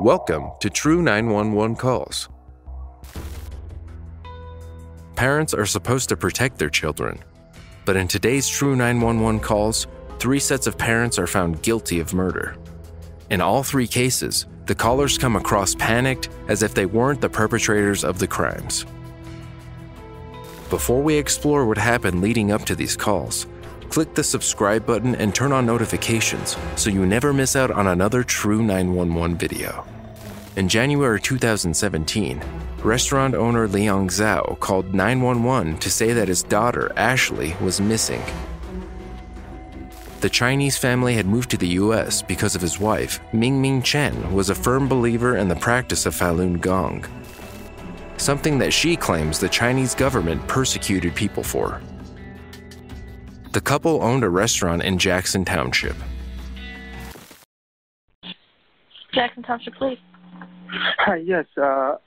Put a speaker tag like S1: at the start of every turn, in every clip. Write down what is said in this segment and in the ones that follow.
S1: Welcome to True 911 Calls. Parents are supposed to protect their children, but in today's True 911 Calls, 3 sets of parents are found guilty of murder. In all 3 cases, the callers come across panicked as if they weren't the perpetrators of the crimes. Before we explore what happened leading up to these calls, click the subscribe button and turn on notifications so you never miss out on another True 911 video. In January 2017, restaurant owner Liang Zhao called 911 to say that his daughter, Ashley, was missing. The Chinese family had moved to the US because of his wife, Ming Chen, was a firm believer in the practice of Falun Gong, something that she claims the Chinese government persecuted people for. The couple owned a restaurant in Jackson Township.
S2: Jackson Township Police.
S3: Hi, yes,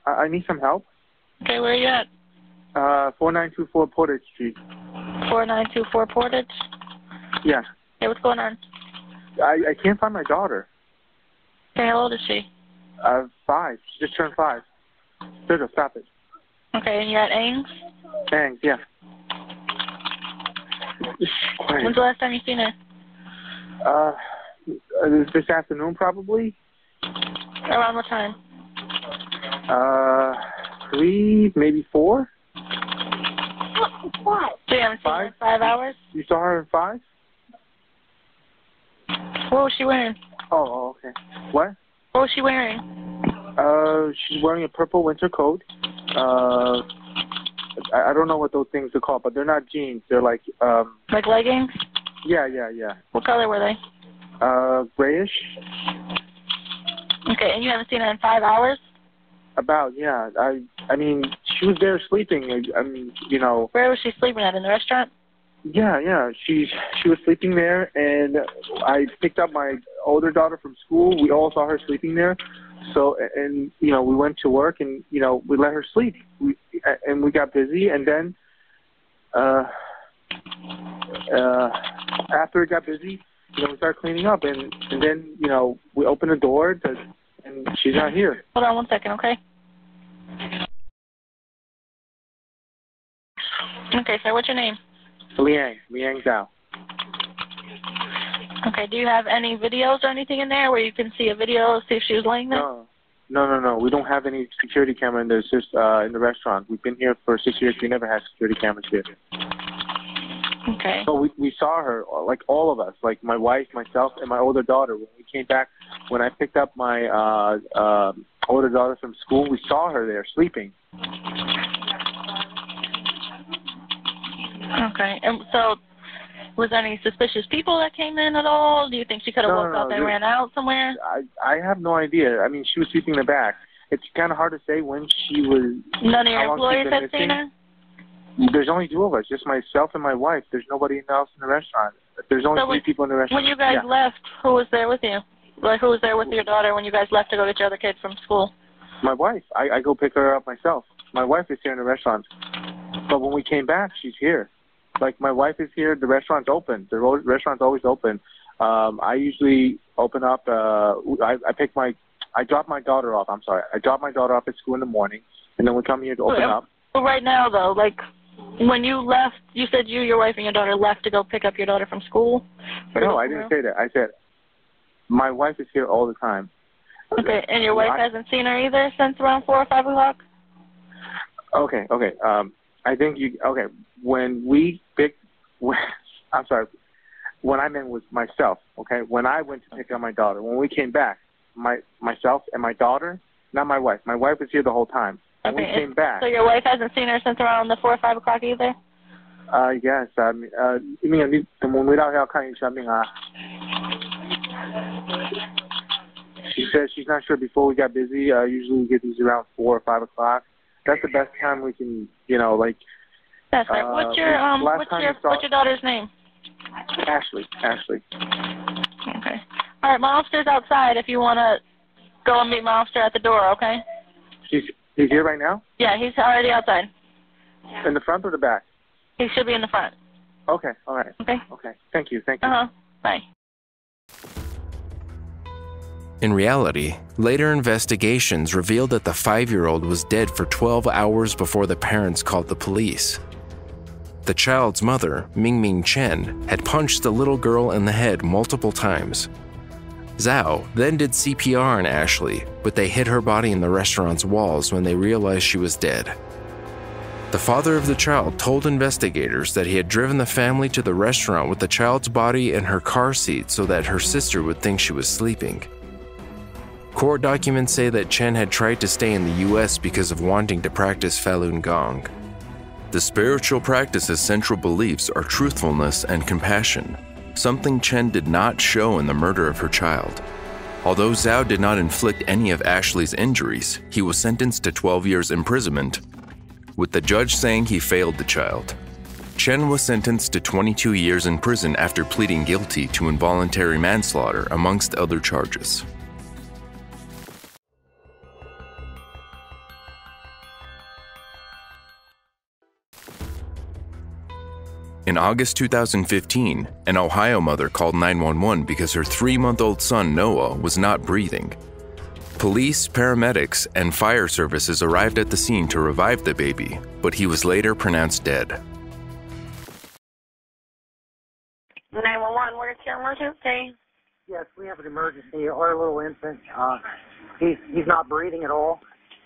S3: I need some help.
S2: Okay, where are you at?
S3: 4924 Portage Street.
S2: 4924 Portage?
S3: Yeah.
S2: Hey, what's going on?
S3: I can't find my daughter.
S2: Okay, how old is she?
S3: 5. She just turned 5. Jojo, stop it.
S2: Okay, and you're at Ames?
S3: Thanks, yeah.
S2: When's the last time you seen her?
S3: This afternoon, probably.
S2: Around what time?
S3: 3, maybe 4.
S2: What? So you haven't seen her in 5 hours?
S3: You saw her in 5?
S2: What was she wearing?
S3: Oh, okay. What?
S2: What was she wearing?
S3: She's wearing a purple winter coat. I don't know what those things are called, but they're not jeans. They're like
S2: leggings?
S3: Yeah.
S2: What color were they?
S3: Grayish.
S2: Okay, and you haven't seen her in 5 hours?
S3: About, yeah. I mean, she was there sleeping. I mean, you know.
S2: Where was she sleeping at? In the restaurant?
S3: Yeah. She was sleeping there, and I picked up my older daughter from school. We all saw her sleeping there. So, and, you know, we went to work, and, you know, we let her sleep. We got busy, and then after it got busy, you know, we started cleaning up, and then, you know, we opened the door, and she's not here.
S2: Hold on 1 second, okay? Okay, sir, what's your name?
S3: Liang Zhao.
S2: Okay, do you have any videos or anything in there where you can see a video, see if she was laying there?
S3: No. We don't have any security camera in there. It's just in the restaurant. We've been here for 6 years. We never had security cameras here.
S2: Okay.
S3: So we saw her, like all of us, like my wife, myself, and my older daughter. When we came back, when I picked up my older daughter from school, we saw her there sleeping.
S2: Okay. And so, was there any suspicious people that came in at all? Do you think she could have walked out and ran out somewhere?
S3: I have no idea. I mean, she was sleeping in the back. It's kind of hard to say when she was.
S2: None of your employees had seen her?
S3: There's only 2 of us, just myself and my wife. There's nobody else in the restaurant. There's only 3 people in the restaurant.
S2: When you guys left, who was there with you? Like, who was there with your daughter when you guys left to go get your other kids from school?
S3: My wife. I go pick her up myself. My wife is here in the restaurant. But when we came back, she's here. Like, my wife is here. The restaurant's open. The restaurant's always open. I usually open up. I drop my daughter off. I'm sorry. I drop my daughter off at school in the morning, and then we come here to open up.
S2: Well, right now, though, like, when you left, you said you, your wife, and your daughter left to go pick up your daughter from school?
S3: No, I didn't say that. I said my wife is here all the time.
S2: Okay, and your wife hasn't seen her either since around 4 or 5 o'clock?
S3: Okay. I think you. Okay, I'm sorry. When I meant was myself. Okay, when I went to pick up my daughter, when we came back, myself and my daughter, not my wife. My wife was here the whole time. When we came back.
S2: So your wife hasn't seen her since around the 4 or 5 o'clock either?
S3: Yes. I mean, she says she's not sure before we got busy. Usually we get these around 4 or 5 o'clock. That's the best time we can, you know, like.
S2: That's right. What's your daughter's name?
S3: Ashley.
S2: Okay. All right, my officer's outside if you want to go and meet my officer at the door, okay?
S3: He's here right now?
S2: Yeah, he's already outside.
S3: In the front or the back?
S2: He should be in the front.
S3: Okay, all right.
S2: Okay.
S3: Okay, thank you.
S2: Uh-huh. Bye.
S1: In reality, later investigations revealed that the 5-year-old was dead for 12 hours before the parents called the police. The child's mother, Mingming Chen, had punched the little girl in the head multiple times. Zhao then did CPR on Ashley, but they hid her body in the restaurant's walls when they realized she was dead. The father of the child told investigators that he had driven the family to the restaurant with the child's body in her car seat so that her sister would think she was sleeping. Court documents say that Chen had tried to stay in the US because of wanting to practice Falun Gong. The spiritual practice's central beliefs are truthfulness and compassion, something Chen did not show in the murder of her child. Although Zhao did not inflict any of Ashley's injuries, he was sentenced to 12 years imprisonment, with the judge saying he failed the child. Chen was sentenced to 22 years in prison after pleading guilty to involuntary manslaughter, amongst other charges. In August 2015, an Ohio mother called 911 because her 3-month-old son, Noah, was not breathing. Police, paramedics, and fire services arrived at the scene to revive the baby, but he was later pronounced dead.
S2: 911, where's your emergency?
S4: Yes, we have an emergency. Our little infant, he's not breathing at all.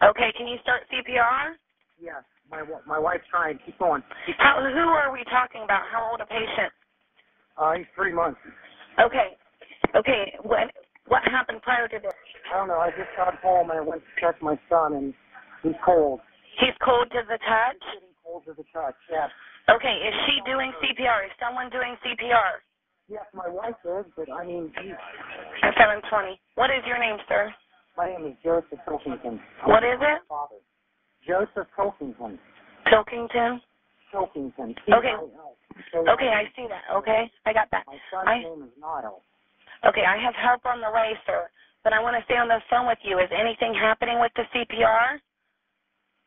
S2: Okay, can you start CPR?
S4: Yes, my wife's trying. Keep going.
S2: Who are we talking about? How old a patient?
S4: He's 3 months.
S2: Okay. What happened prior to this?
S4: I don't know. I just got home and I went to check my son, and he's cold.
S2: He's cold to the touch?
S4: Getting cold to the touch, yes.
S2: Okay, is she doing CPR? Is someone doing CPR?
S4: Yes, my wife is, but I mean, he's...
S2: 720. What is your name, sir?
S4: My name is Joseph Pilkington.
S2: What is it?
S4: Father. Joseph Pilkington.
S2: Pilkington?
S4: Pilkington.
S2: Okay. Okay, I see that. Okay, I got that.
S4: My son's name is Niall.
S2: Okay, I have help on the way, sir, but I want to stay on the phone with you. Is anything happening with the CPR?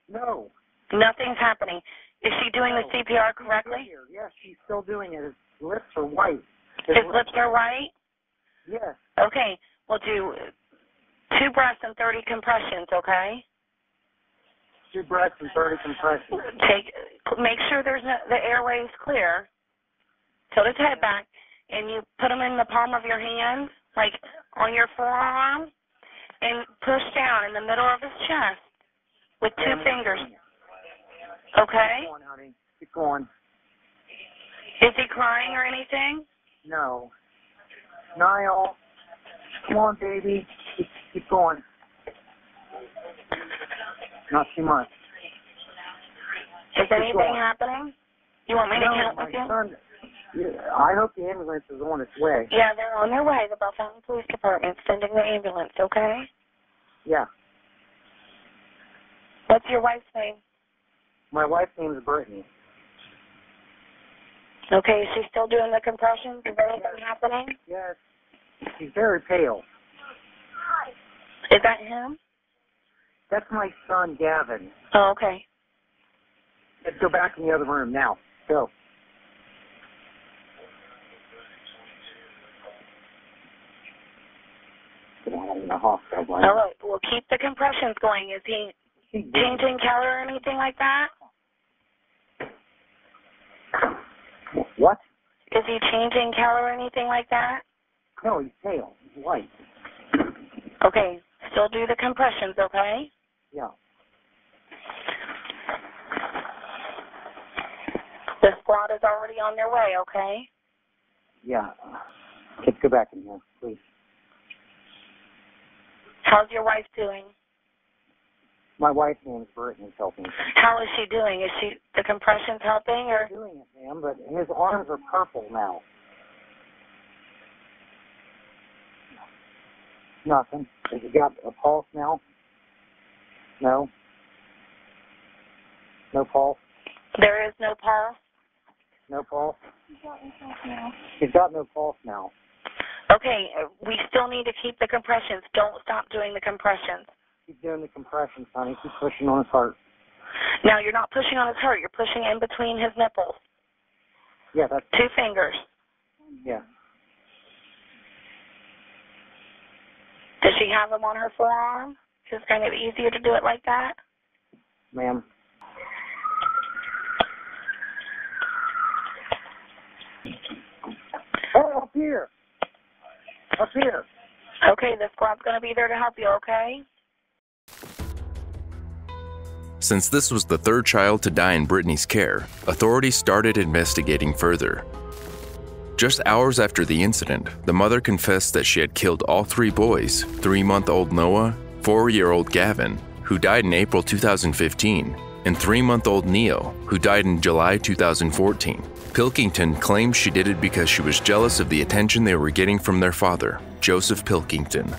S4: No.
S2: Nothing's happening. Is she doing the CPR correctly?
S4: Yes, she's still doing it. His lips are white.
S2: His lips are white?
S4: Yes.
S2: Okay, we'll do 2 breaths and 30 compressions, okay?
S4: 2 breaths and 30 compressions.
S2: Make sure the airway is clear. Tilt his head back, and you put them in the palm of your hand, like on your forearm, and push down in the middle of his chest with 2 fingers. Okay?
S4: Keep going, honey. Keep going.
S2: Is he crying or anything?
S4: No. Niall, come on, baby. Keep going. Not too much.
S2: Is anything happening? You want me to count with you?
S4: Son, I hope the ambulance is on its way.
S2: Yeah, they're on their way. The Bell Fountain Police Department sending the ambulance, okay?
S4: Yeah.
S2: What's your wife's name?
S4: My wife's name is Brittany.
S2: Okay, is she still doing the compressions? Is anything happening?
S4: Yes. She's very pale.
S2: Is that him?
S4: That's my son, Gavin.
S2: Oh, okay.
S4: Let's go back in the other room now. Go. Get out in the hospital.
S2: All right, we'll keep the compressions going. Is he changing color or anything like that?
S4: What?
S2: Is he changing color or anything like that?
S4: No, he's pale. He's white.
S2: Okay, still do the compressions, okay?
S4: Yeah.
S2: The squad is already on their way, okay?
S4: Yeah. Let's go back in here, please.
S2: How's your wife doing?
S4: My wife's name is Brittany Pilkington.
S2: How is she doing? Is the compressions helping, or?
S4: He's doing it, ma'am, but his arms are purple now. Nothing. Has he got a pulse now? No. No pulse?
S2: There is no pulse?
S4: No pulse? He's got no pulse now.
S2: Okay, we still need to keep the compressions. Don't stop doing the compressions.
S4: Keep doing the compressions, honey. Keep pushing on his heart.
S2: Now, you're not pushing on his heart. You're pushing in between his nipples.
S4: Yeah, that's...
S2: 2 fingers.
S4: Yeah.
S2: Does she have them on her forearm? Is it going to be easier to do it like that?
S4: Ma'am. Oh, up here. Up here.
S2: Okay, the squad's going to be there to help you, okay?
S1: Since this was the third child to die in Brittany's care, authorities started investigating further. Just hours after the incident, the mother confessed that she had killed all 3 boys, 3-month-old Noah, 4-year-old Gavin, who died in April 2015, and 3-month-old Neil, who died in July 2014. Pilkington claimed she did it because she was jealous of the attention they were getting from their father, Joseph Pilkington.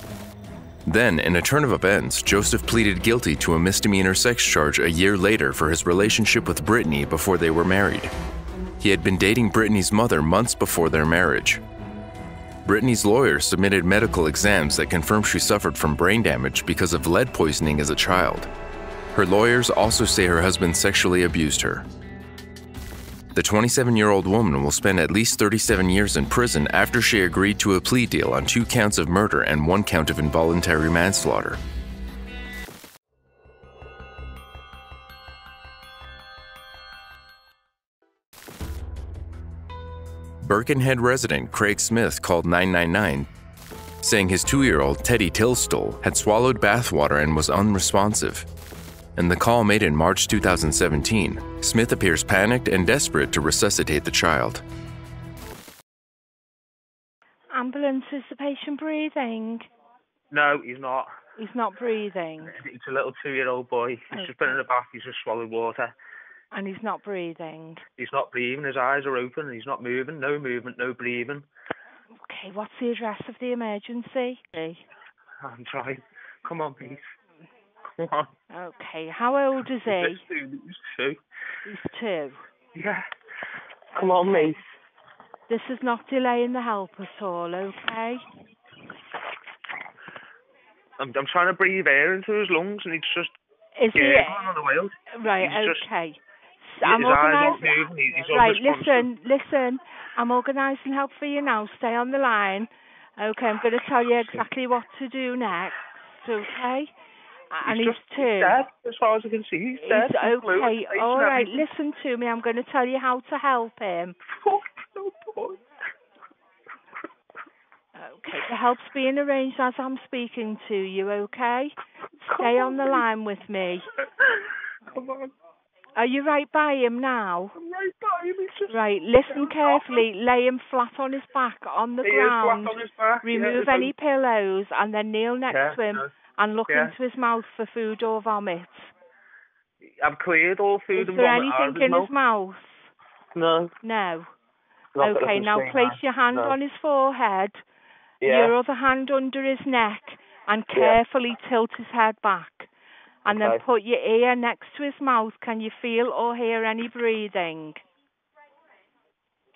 S1: Then, in a turn of events, Joseph pleaded guilty to a misdemeanor sex charge a year later for his relationship with Brittany before they were married. He had been dating Brittany's mother months before their marriage. Brittany's lawyer submitted medical exams that confirmed she suffered from brain damage because of lead poisoning as a child. Her lawyers also say her husband sexually abused her. The 27-year-old woman will spend at least 37 years in prison after she agreed to a plea deal on 2 counts of murder and 1 count of involuntary manslaughter. Birkenhead resident Craig Smith called 999, saying his 2-year-old Teddy Tilstall had swallowed bathwater and was unresponsive. In the call made in March 2017, Smith appears panicked and desperate to resuscitate the child.
S5: Ambulance, is the patient breathing?
S6: No, he's not.
S5: He's not breathing.
S6: It's a little 2-year-old boy. He's just been in the bath. He's just swallowed water.
S5: And he's not breathing?
S6: He's not breathing. His eyes are open. He's not moving. No movement, no breathing.
S5: Okay, what's the address of the emergency?
S6: I'm trying. Come on, please. Come on.
S5: Okay, how old is he?
S6: He's 2.
S5: He's 2.
S6: Yeah. Come on, mate.
S5: This is not delaying the help at all, okay?
S6: I'm trying to breathe air into his lungs, and he's just
S5: going
S6: on the wheel.
S5: Right,
S6: he's
S5: okay.
S6: His eyes aren't moving. He's
S5: right, listen. I'm organising help for you now. Stay on the line. Okay, I'm going to tell you exactly what to do next, okay? And he's 2.
S6: He's dead, as far as I can see. He's dead.
S5: Okay, all right, listen to me. I'm going to tell you how to help him. Okay, the help's being arranged as I'm speaking to you, okay? Stay on the line with me.
S6: Come on.
S5: Are you right by him now?
S6: I'm right by him.
S5: Right, listen carefully. Lay him flat on his back on the ground.
S6: Flat on his back.
S5: Remove any pillows and then kneel next to him and look into his mouth for food or vomit.
S6: I've cleared all food and vomit.
S5: Is there anything in his mouth?
S6: No.
S5: No. Okay, now place your hand on his forehead, your other hand under his neck, and carefully tilt his head back. And then put your ear next to his mouth. Can you feel or hear any breathing?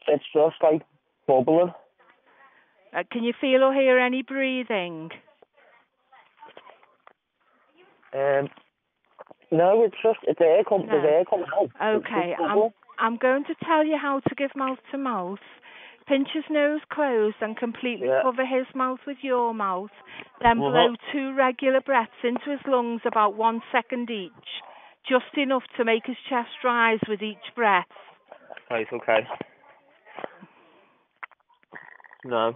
S6: It's just like bubbling.
S5: Can you feel or hear any breathing?
S6: No, it's air coming out.
S5: Okay, I'm going to tell you how to give mouth to mouth. Pinch his nose closed and completely cover his mouth with your mouth. Then blow 2 regular breaths into his lungs about 1 second each. Just enough to make his chest rise with each breath.
S6: Right, okay. No.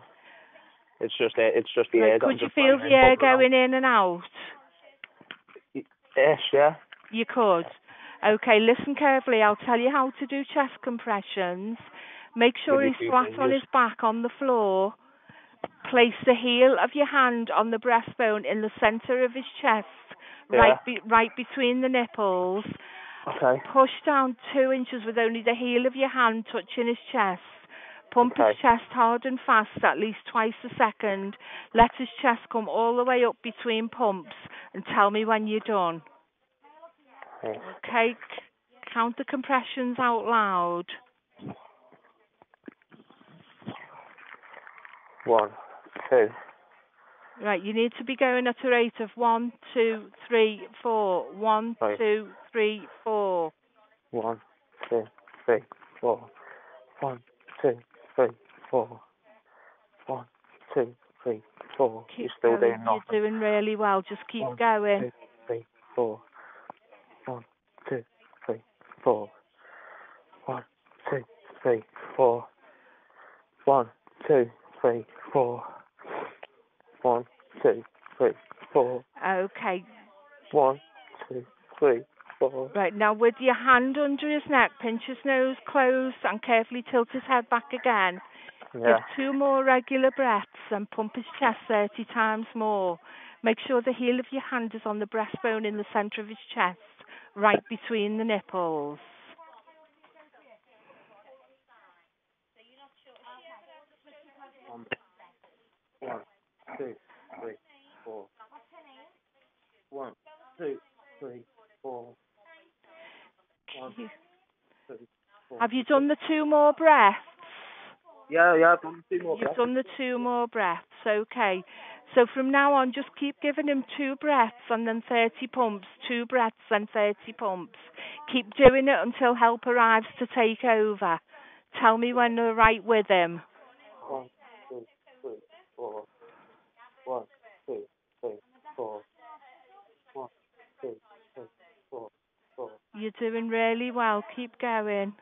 S6: It's just the air.
S5: Could you feel the air going in and out?
S6: Yes, yeah.
S5: You could. Okay, listen carefully. I'll tell you how to do chest compressions. Make sure he's flat on his back on the floor. Place the heel of your hand on the breastbone in the centre of his chest, right between the nipples.
S6: Okay.
S5: Push down 2 inches with only the heel of your hand touching his chest. Pump his chest hard and fast, at least twice a second. Let his chest come all the way up between pumps and tell me when you're done. Okay, count the compressions out loud.
S6: 1, 2.
S5: Right, you need to be going at a rate of 1, 2, 3, 4. 1, 2, 3, 4.
S6: 1, 2, 3, 4. 1, 2, 3, 4. 1, 2, 3, 4. 4.
S5: Keep
S6: You're still
S5: going.
S6: doing nothing.
S5: You're doing really well. Just keep
S6: 1,
S5: going.
S6: 2, 3, 4. 1, 2, 3, 4. 1, 2, 3, 4. 1, 2, 3, 4. 1, 2, 3, 4.
S5: Okay.
S6: 1, 2, 3, 4.
S5: Right, now with your hand under his neck, pinch his nose closed and carefully tilt his head back again. Give
S6: Yeah.
S5: 2 more regular breaths and pump his chest 30 times more. Make sure the heel of your hand is on the breastbone in the centre of his chest, right between the nipples.
S6: One, 2, 3, 4. 1, 2, 3, 4. 1, 2, 4.
S5: Have you done the 2 more breaths?
S6: Yeah, I've done 2 more breaths.
S5: You've done the 2 more breaths, okay. So from now on, just keep giving him 2 breaths and then 30 pumps, 2 breaths and 30 pumps. Keep doing it until help arrives to take over. Tell me when you're right with him.
S6: 1, 2, 3, 4. 1, 2, 3, 4. 1, 2, 3, 4. 4.
S5: You're doing really well. Keep going.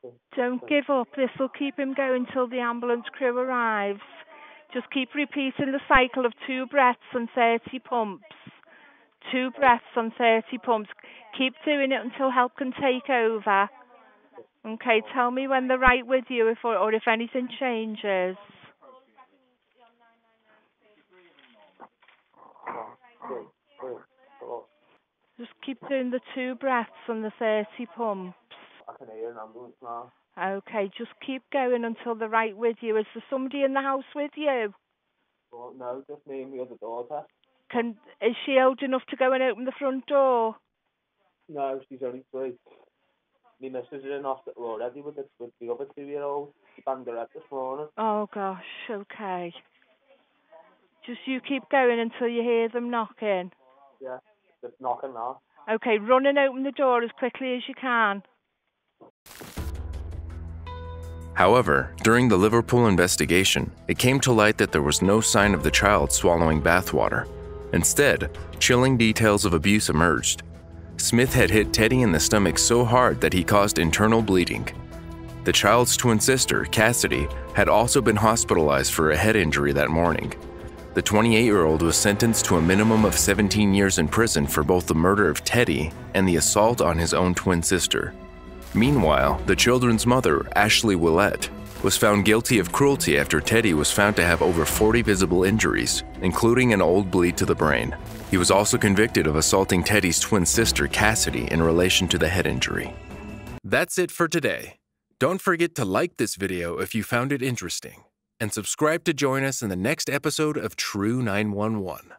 S6: 2,
S5: Don't
S6: 3.
S5: give up. This will keep him going till the ambulance crew arrives. Just keep repeating the cycle of 2 breaths and 30 pumps. 2 breaths and 30 pumps. Keep doing it until help can take over. Okay, tell me when they're right with you or if anything changes.
S6: 1, 2, 3, 4.
S5: Just keep doing the 2 breaths and the 30 pumps.
S6: I can hear an ambulance now.
S5: Okay, just keep going until they're right with you. Is there somebody in the house with you?
S6: Well, no, just me and the other daughter.
S5: Is she old enough to go and open the front door?
S6: No, she's only 3. My missus is in hospital already with the other 2-year-old. She banged her head this morning.
S5: Oh gosh, okay. Just you keep going until you hear them knocking.
S6: Yeah, just knocking now.
S5: Okay, run and open the door as quickly as you can.
S1: However, during the Liverpool investigation, it came to light that there was no sign of the child swallowing bathwater. Instead, chilling details of abuse emerged. Smith had hit Teddy in the stomach so hard that he caused internal bleeding. The child's twin sister, Cassidy, had also been hospitalized for a head injury that morning. The 28-year-old was sentenced to a minimum of 17 years in prison for both the murder of Teddy and the assault on his own twin sister. Meanwhile, the children's mother, Ashley Willett, was found guilty of cruelty after Teddy was found to have over 40 visible injuries, including an old bleed to the brain. He was also convicted of assaulting Teddy's twin sister, Cassidy, in relation to the head injury. That's it for today. Don't forget to like this video if you found it interesting, and subscribe to join us in the next episode of True 911.